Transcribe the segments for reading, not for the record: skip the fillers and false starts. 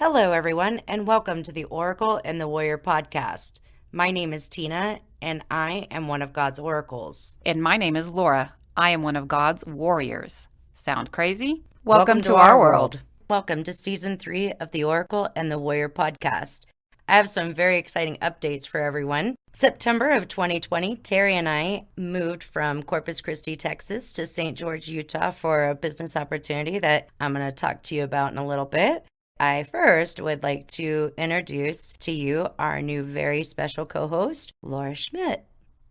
Hello, everyone, and welcome to the Oracle and the Warrior podcast. My name is Tina, and I am one of God's oracles. And my name is Laura. I am one of God's warriors. Sound crazy? Welcome to our world. Welcome to Season 3 of the Oracle and the Warrior podcast. I have some very exciting updates for everyone. September of 2020, Terry and I moved from Corpus Christi, Texas to St. George, Utah for a business opportunity that I'm going to talk to you about in a little bit. I first would like to introduce to you our new very special co-host, Laura Schmitt.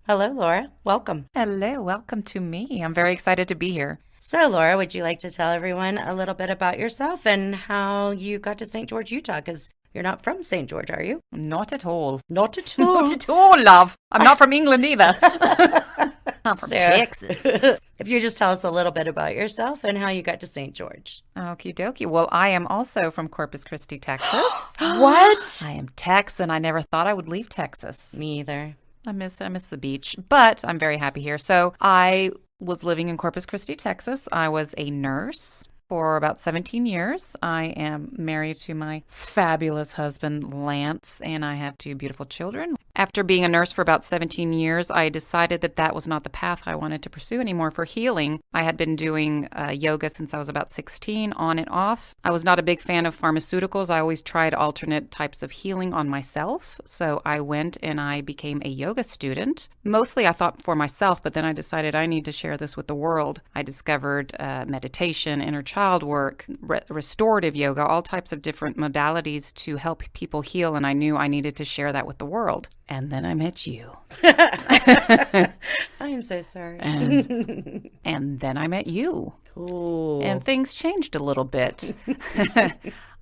Hello, Laura. Welcome. Hello, welcome to me. I'm very excited to be here. So, Laura, would you like to tell everyone a little bit about yourself and how you got to St. George, Utah? Because you're not from St. George, are you? Not at all. Not at all. Not at all, love. I'm not from England either. I'm from Texas. If you just tell us a little bit about yourself and how you got to St. George. Okie dokie. Well, I am also from Corpus Christi, Texas. What? I am Texan. I never thought I would leave Texas. Me either. I miss the beach, but I'm very happy here. So I was living in Corpus Christi, Texas. I was a nurse for about 17 years. I am married to my fabulous husband, Lance, and I have 2 beautiful children. After being a nurse for about 17 years, I decided that that was not the path I wanted to pursue anymore for healing. I had been doing yoga since I was about 16, on and off. I was not a big fan of pharmaceuticals. I always tried alternate types of healing on myself. So I went and I became a yoga student. Mostly I thought for myself, but then I decided I need to share this with the world. I discovered meditation, inner child work, restorative yoga, all types of different modalities to help people heal. And I knew I needed to share that with the world. And then I met you. I am so sorry. And then I met you. Cool. And things changed a little bit.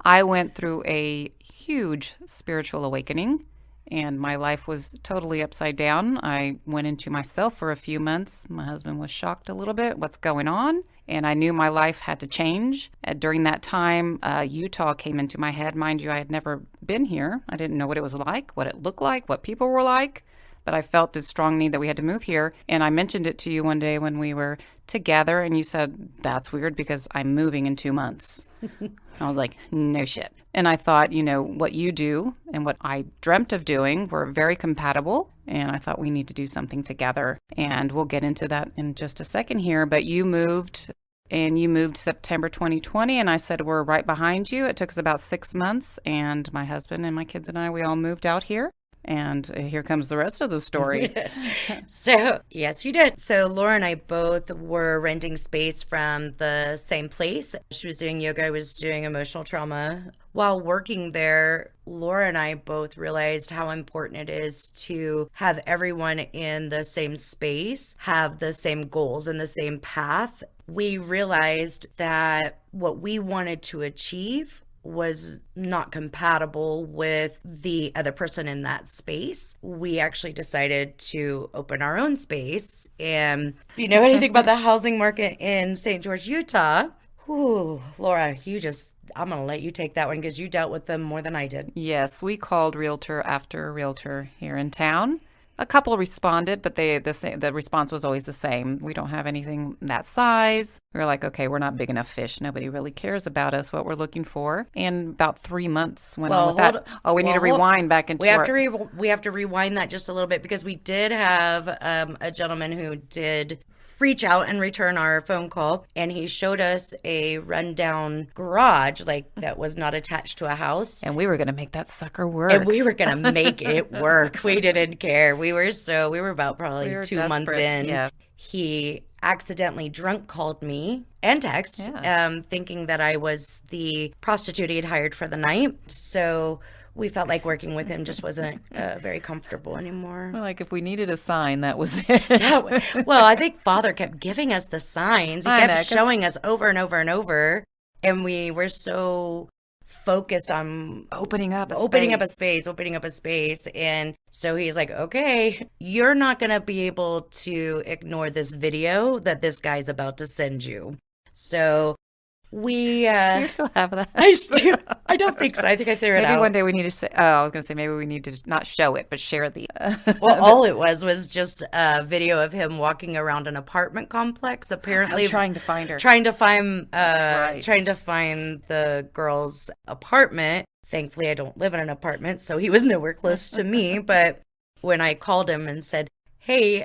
I went through a huge spiritual awakening, and my life was totally upside down. I went into myself for a few months. My husband was shocked a little bit. What's going on? And I knew my life had to change. During that time, Utah came into my head. Mind you, I had never been here. I didn't know what it was like, what it looked like, what people were like. But I felt this strong need that we had to move here. And I mentioned it to you one day when we were together, and you said, that's weird because I'm moving in 2 months. I was like, no shit. And I thought, what you do and what I dreamt of doing were very compatible. And I thought we need to do something together. And we'll get into that in just a second here. But you moved September 2020. And I said, we're right behind you. It took us about 6 months. And my husband and my kids and I, we all moved out here. And here comes the rest of the story. So, yes, you did. So, Laura and I both were renting space from the same place. She was doing yoga, I was doing emotional trauma. While working there, Laura and I both realized how important it is to have everyone in the same space, have the same goals and the same path. We realized that what we wanted to achieve was not compatible with the other person in that space. We actually decided to open our own space. And if you know anything about the housing market in St. George, Utah, Laura, I'm going to let you take that one because you dealt with them more than I did. Yes, we called Realtor after Realtor here in town. A couple responded, but the response was always the same. We don't have anything that size. We were like, okay, we're not big enough fish. Nobody really cares about us, what we're looking for. And about 3 months went on with that. We need to rewind back into we have to rewind that just a little bit because we did have a gentleman who did reach out and return our phone call, and he showed us a rundown garage that was not attached to a house, and we were going to make that sucker work, and we were going to make it work. We didn't care. We were about probably 2 desperate. months in. Yeah. He accidentally drunk called me and text, thinking that I was the prostitute he had hired for the night. So we felt like working with him just wasn't very comfortable anymore. Well, if we needed a sign, that was it. Well, I think Father kept giving us the signs. He kept showing us over and over and over. And we were so focused on opening up a space. And so he's like, okay, you're not going to be able to ignore this video that this guy's about to send you. So we you still have that? I don't think so. I think I threw it out. Maybe one day we need to say, I was going to say maybe we need to not show it, but share the well, all it was just a video of him walking around an apartment complex, apparently trying to find her. Trying to find the girl's apartment, Thankfully, I don't live in an apartment, so he was nowhere close to me. But when I called him and said, hey,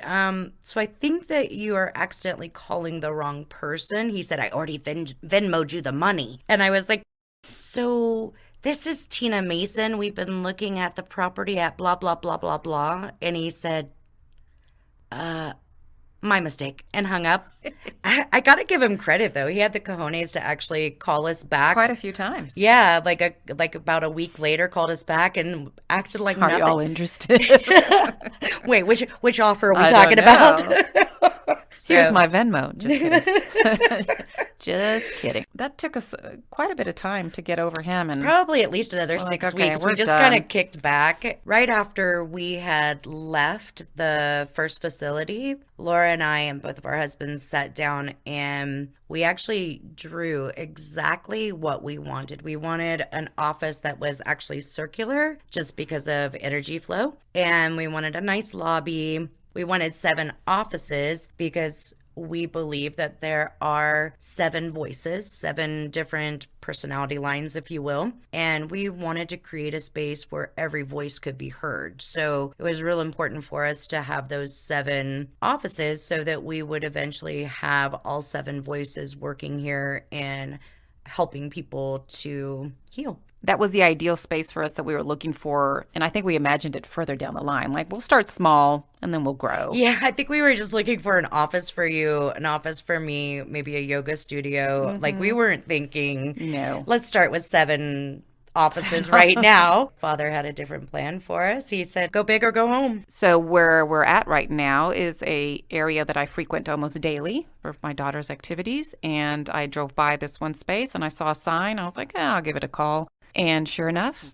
so I think that you are accidentally calling the wrong person. He said, I already Venmoed you the money. And I was like, so this is Tina Mason. We've been looking at the property at blah, blah, blah, blah, blah. And he said, my mistake, and hung up. I got to give him credit, though. He had the cojones to actually call us back. Quite a few times. Yeah, like about a week later, called us back and acted like Are nothing. you all interested? Wait, which offer are we I talking don't about? Here's my Venmo. Just kidding. Just kidding. That took us quite a bit of time to get over him. And Probably at least another We're 6 like, okay, weeks. we're We just done. kind of kicked back. Right after we had left the first facility, Laura and I and both of our husbands sat down and we actually drew exactly what we wanted. We wanted an office that was actually circular just because of energy flow. And we wanted a nice lobby. We wanted 7 offices because we believe that there are 7 voices, 7 different personality lines, if you will. And we wanted to create a space where every voice could be heard. So it was real important for us to have those 7 offices so that we would eventually have all 7 voices working here and helping people to heal. that was the ideal space for us that we were looking for. And I think we imagined it further down the line. Like, we'll start small and then we'll grow. Yeah, I think we were just looking for an office for you, an office for me, maybe a yoga studio. Like, we weren't thinking, No. let's start with 7 offices right now. Father had a different plan for us. He said, go big or go home. So where we're at right now is a area that I frequent almost daily for my daughter's activities. And I drove by this one space and I saw a sign. I was like, I'll give it a call. And sure enough,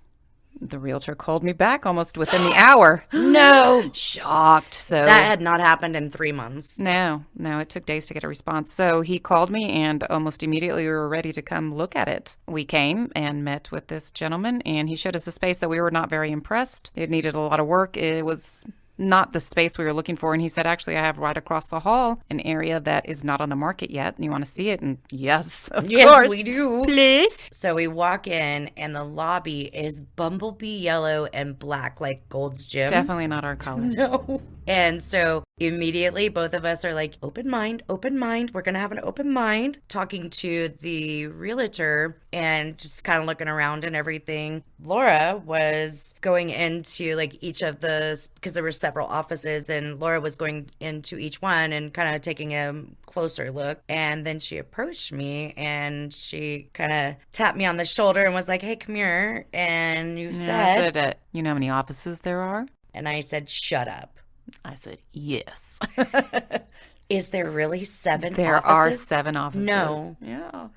the realtor called me back almost within the hour. No. Shocked. So That had not happened in 3 months. no, it took days to get a response. So he called me and almost immediately we were ready to come look at it. We came and met with this gentleman and he showed us a space that we were not very impressed. It needed a lot of work. It was not the space we were looking for. And he said, actually, I have right across the hall an area that is not on the market yet. And you want to see it? And yes, of Yes, course. we do. Please. So we walk in, and the lobby is bumblebee yellow and black, like Gold's Gym. Definitely not our color. No. And so immediately both of us are like, open mind, open mind. We're going to have an open mind. Talking to the realtor and just kind of looking around and everything. Laura was going into like each of the, because there were several offices, and Laura was going into each one and kind of taking a closer look. And then she approached me and she kind of tapped me on the shoulder and was like, hey, come here. And you Yeah, I said, said, you know how many offices there are? and I said, shut up. I said, yes. Is there really 7 There offices? are 7 offices. No. Yeah.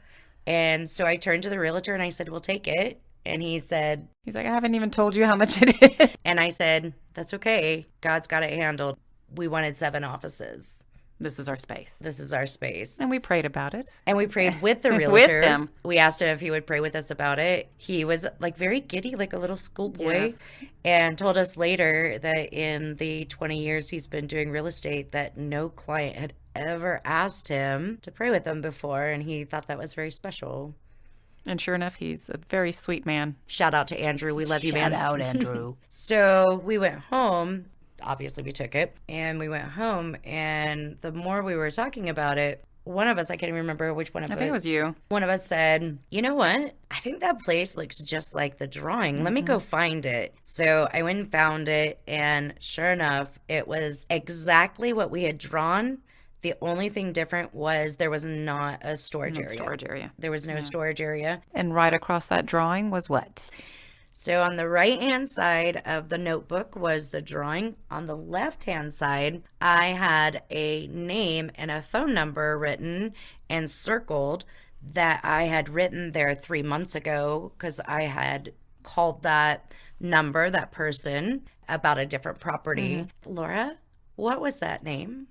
And so I turned to the realtor and I said, we'll take it. And he said, He's like, I haven't even told you how much it is. and I said, that's okay. God's got it handled. We wanted 7 offices. This is our space. This is our space. And we prayed about it. And we prayed with the With realtor. him. We asked him if he would pray with us about it. He was like very giddy, like a little schoolboy, Yes. and told us later that in the 20 years he's been doing real estate, that no client had ever asked him to pray with them before. And he thought that was very special. And sure enough, he's a very sweet man. Shout out to Andrew. We love you, man. Shout out, Andrew. So we went home. Obviously, we took it and we went home. And the more we were talking about it, one of us, I can't even remember which one of I us. think it was you. One of us said, you know what? I think that place looks just like the drawing. Let me go find it. So I went and found it. And sure enough, it was exactly what we had drawn. The only thing different was there was not a storage area. Storage area. There was no storage area. And right across that drawing was what? So on the right-hand side of the notebook was the drawing. On the left-hand side, I had a name and a phone number written and circled that I had written there 3 months ago because I had called that number, that person, about a different property. Laura, what was that name?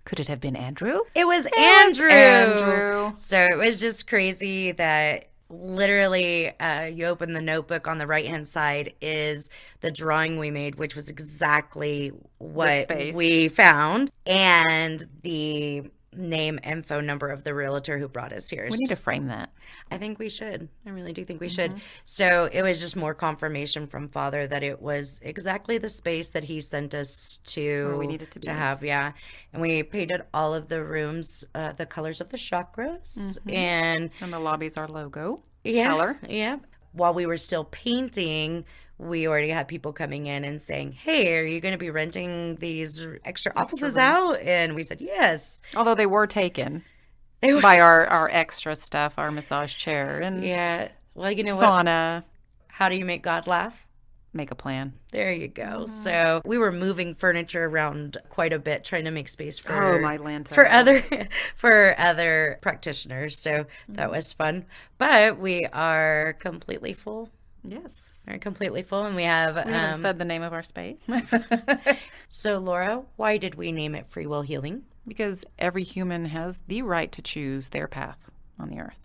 Could it have been Andrew? It was Andrew. Andrew. So it was just crazy that literally you open the notebook, on the right hand side is the drawing we made, which was exactly what space. we found, and the name and phone number of the realtor who brought us here. We need to frame that. I think we should. I really do think we should. So it was just more confirmation from Father that it was exactly the space that he sent us Where we needed to be. have. Yeah. And we painted all of the rooms the colors of the chakras. And And the lobby's our logo yeah, color. yeah. While we were still painting, we already had people coming in and saying, "Hey, are you going to be renting these extra offices rooms. out?" And we said, "Yes." Although they were taken They were, by our extra stuff, our massage chair and yeah. Well, you know what? sauna. How do you make God laugh? Make a plan. There you go. So we were moving furniture around quite a bit, trying to make space for Oh, my Lanta. for other practitioners. So that was fun. But we are completely full. Yes. We're completely full, and we have. We haven't said the name of our space. So Laura, why did we name it Free Will Healing? Because every human has the right to choose their path on the earth.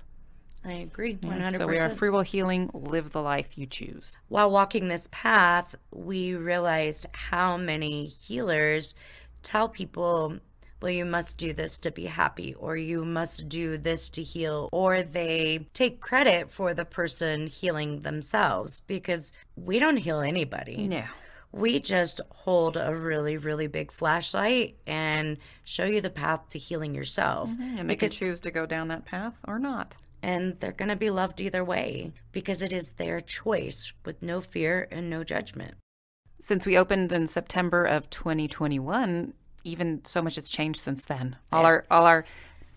I agree, 100%. So we are free will healing. Live the life you choose. While walking this path, we realized how many healers tell people, well, you must do this to be happy, or you must do this to heal, or they take credit for the person healing themselves because we don't heal anybody. No. We just hold a really, really big flashlight and show you the path to healing yourself. And they can choose to go down that path or not. And they're going to be loved either way because it is their choice with no fear and no judgment. Since we opened in September of 2021, even so much has changed since then. All our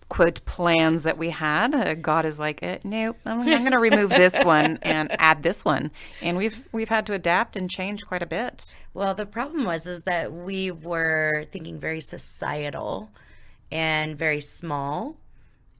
quote plans that we had, God is like, nope, I'm going to remove this one and add this one, and we've had to adapt and change quite a bit. Well, the problem is that we were thinking very societal and very small.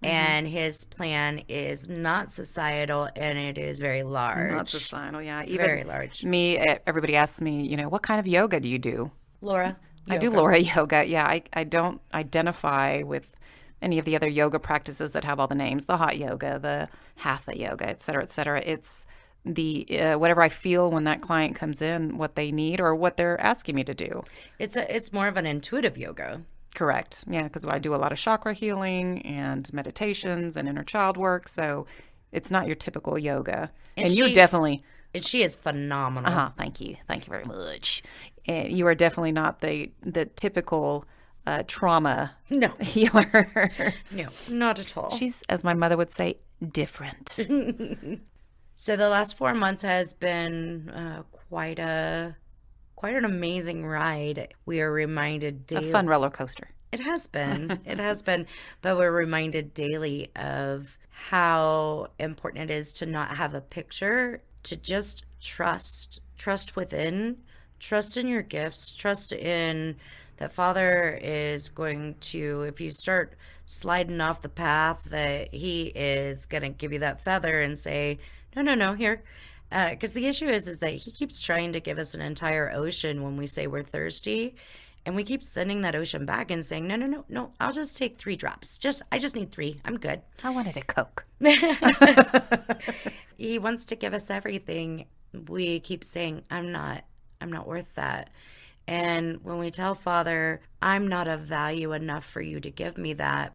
And his plan is not societal, and it is very large. Not societal, yeah. Even very large. Me, everybody asks me, what kind of yoga do you do? Laura? I do Laura yoga. Yeah, I don't identify with any of the other yoga practices that have all the names, the hot yoga, the hatha yoga, et cetera, et cetera. It's the whatever I feel when that client comes in, what they need or what they're asking me to do. It's more of an intuitive yoga. Correct. Yeah, because I do a lot of chakra healing and meditations and inner child work. So it's not your typical yoga. And you're definitely... And she is phenomenal. Thank you. Thank you very much. You are definitely not the typical trauma healer. No, not at all. She's, as my mother would say, different. So the last 4 months has been quite an amazing ride. We are reminded daily. A fun roller coaster. It has been. It has been. But we're reminded daily of how important it is to not have a picture, to just trust. Trust within. Trust in your gifts. Trust in that Father is going to, if you start sliding off the path, that he is going to give you that feather and say, no, here. Because the issue is that he keeps trying to give us an entire ocean when we say we're thirsty, and we keep sending that ocean back and saying, no, I'll just take 3 drops. I just need 3. I'm good. I wanted a Coke. He wants to give us everything. We keep saying, I'm not worth that. And when we tell Father, I'm not of value enough for you to give me that,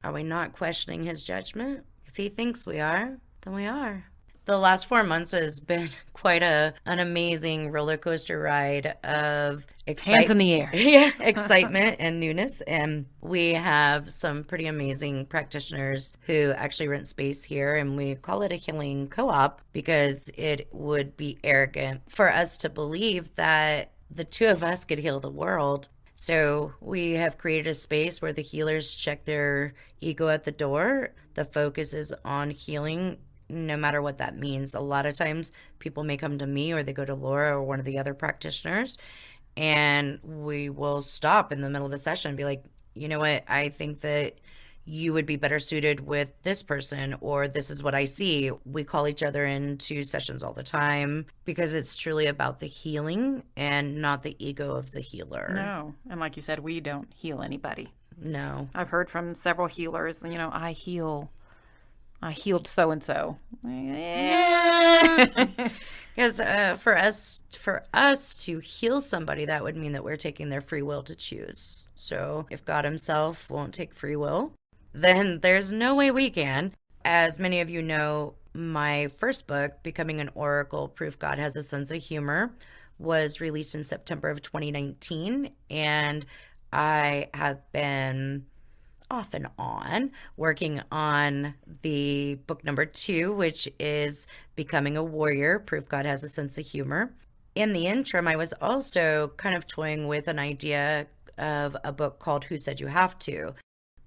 are we not questioning his judgment? If he thinks we are, then we are. The last 4 months has been quite an amazing roller coaster ride of Hands in the air. Yeah, excitement and newness. And we have some pretty amazing practitioners who actually rent space here, and we call it a healing co-op because it would be arrogant for us to believe that the two of us could heal the world. So we have created a space where the healers check their ego at the door. The focus is on healing, no matter what that means. A lot of times people may come to me, or they go to Laura or one of the other practitioners, and we will stop in the middle of a session and be like, you know what, I think that you would be better suited with this person, or this is what I see. We call each other into sessions all the time because it's truly about the healing and not the ego of the healer. No. And like you said, we don't heal anybody. No. I've heard from several healers, I healed so-and-so. Because because for us to heal somebody, that would mean that we're taking their free will to choose. So if God himself won't take free will, then there's no way we can. As many of you know, my first book, Becoming an Oracle, Proof God Has a Sense of Humor, was released in September of 2019. And I have been off and on working on the book number 2, which is Becoming a Warrior, Proof God Has a Sense of Humor. In the interim, I was also kind of toying with an idea of a book called Who Said You Have To?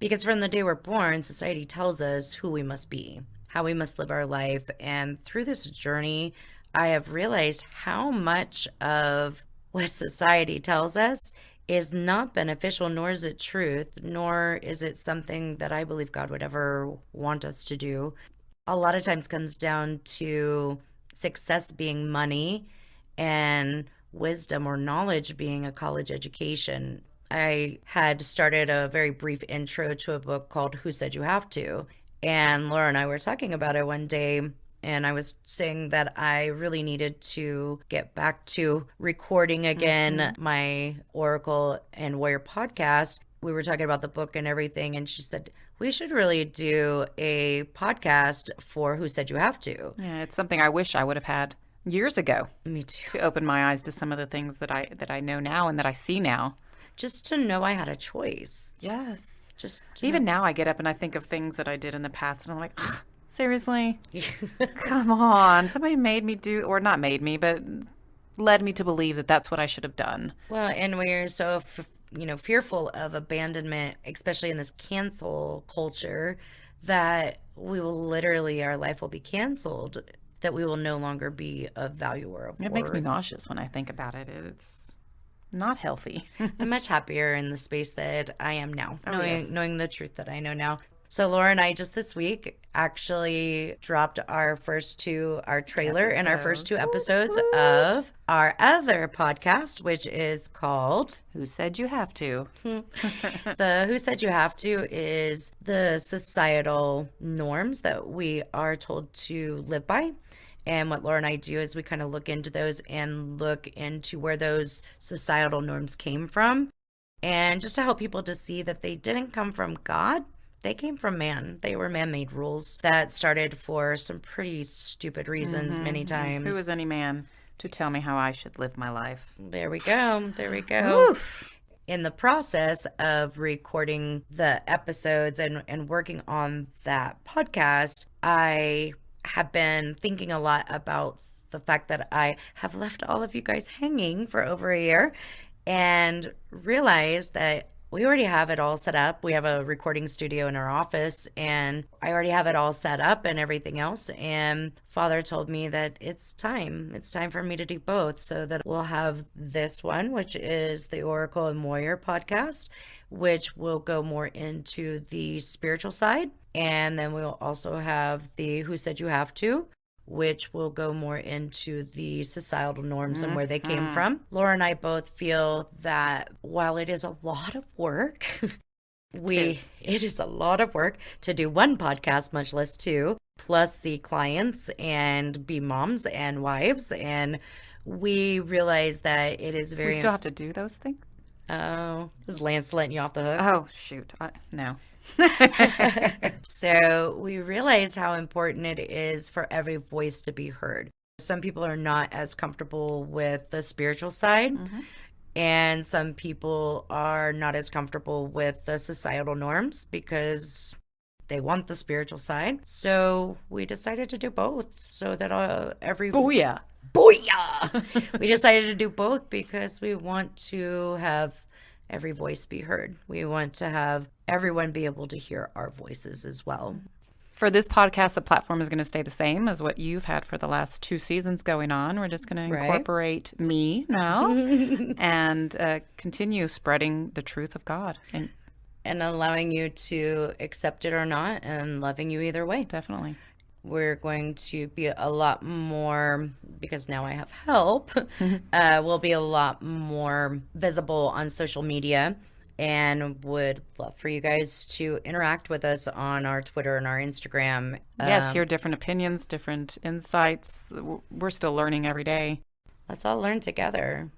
Because from the day we're born, society tells us who we must be, how we must live our life. And through this journey, I have realized how much of what society tells us is not beneficial, nor is it truth, nor is it something that I believe God would ever want us to do. A lot of times comes down to success being money and wisdom or knowledge being a college education. I had started a very brief intro to a book called Who Said You Have To? And Laura and I were talking about it one day, and I was saying that I really needed to get back to recording again my Oracle and Warrior podcast. We were talking about the book and everything, and she said, we should really do a podcast for Who Said You Have To? Yeah, it's something I wish I would have had years ago Me too. to open my eyes to some of the things that I know now and that I see now. Just to know I had a choice. Yes. Just to Even now I get up and I think of things that I did in the past and I'm like, "Ugh, seriously? Come on. Somebody made me do, or not made me, but led me to believe that that's what I should have done." Well, and we're so, fearful of abandonment, especially in this cancel culture, that we will literally, our life will be canceled, that we will no longer be of value or of It makes me worth. nauseous when I think about it. It's not healthy. I'm much happier in the space that I am now, Oh, knowing yes. knowing the truth that I know now. So Laura and I just this week actually dropped our trailer and our first 2 episodes of our other podcast, which is called Who Said You Have To? The Who Said You Have To is the societal norms that we are told to live by. And what Laura and I do is we kind of look into those and look into where those societal norms came from. And just to help people to see that they didn't come from God, they came from man. They were man-made rules that started for some pretty stupid reasons many times. Who is any man to tell me how I should live my life? There we go. There we go. Oof. In the process of recording the episodes and working on that podcast, I have been thinking a lot about the fact that I have left all of you guys hanging for over a year and realized that we already have it all set up. We have a recording studio in our office, and I already have it all set up and everything else. And Father told me that it's time. It's time for me to do both, so that we'll have this one, which is the Oracle and Warrior podcast, which will go more into the spiritual side. And then we'll also have the Who Said You Have To, which will go more into the societal norms and where they came from. Laura and I both feel that while it is a lot of work, it is a lot of work to do one podcast, much less 2, plus see clients and be moms and wives. And we realize that it is We very. still have to do those things? Oh, is Lance letting you off the hook? Oh, shoot. No. So we realize how important it is for every voice to be heard. Some people are not as comfortable with the spiritual side, and some people are not as comfortable with the societal norms because they want the spiritual side. So we decided to do both so that every Booyah. Booyah! We decided to do both because we want to have every voice be heard. We want to have everyone be able to hear our voices as well. For this podcast, the platform is going to stay the same as what you've had for the last 2 seasons going on. We're just going to Right. incorporate me now and continue spreading the truth of God. And allowing you to accept it or not and loving you either way. definitely. We're going to be a lot more, because now I have help, we'll be a lot more visible on social media and would love for you guys to interact with us on our Twitter and our Instagram. Yes, hear different opinions, different insights. We're still learning every day. Let's all learn together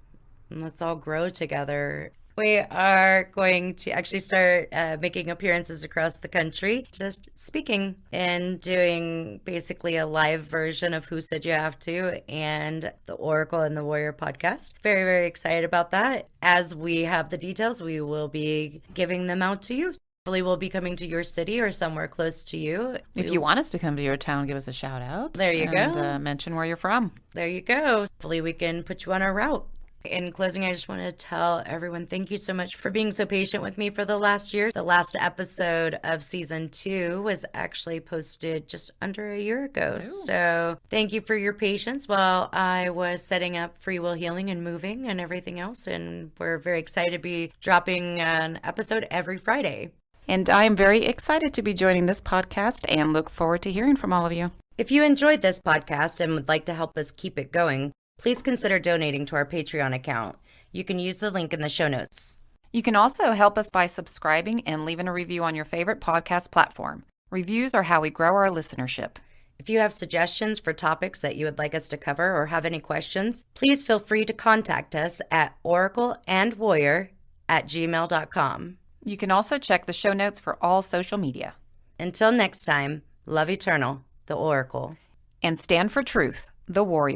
and let's all grow together. We are going to actually start making appearances across the country, just speaking and doing basically a live version of Who Said You Have To and the Oracle and the Warrior podcast. Very, very excited about that. As we have the details, we will be giving them out to you. Hopefully, we'll be coming to your city or somewhere close to you. If you want us to come to your town, give us a shout out. There you go. And mention where you're from. There you go. Hopefully, we can put you on our route. In closing, I just want to tell everyone thank you so much for being so patient with me for the last year. The last episode of season 2 was actually posted just under a year ago. Ooh. So thank you for your patience while I was setting up Free Will Healing and moving and everything else. And we're very excited to be dropping an episode every Friday. And I am very excited to be joining this podcast and look forward to hearing from all of you. If you enjoyed this podcast and would like to help us keep it going, please consider donating to our Patreon account. You can use the link in the show notes. You can also help us by subscribing and leaving a review on your favorite podcast platform. Reviews are how we grow our listenership. If you have suggestions for topics that you would like us to cover or have any questions, please feel free to contact us at oracleandwarrior@gmail.com. You can also check the show notes for all social media. Until next time, love eternal, the Oracle. And stand for truth, the Warrior.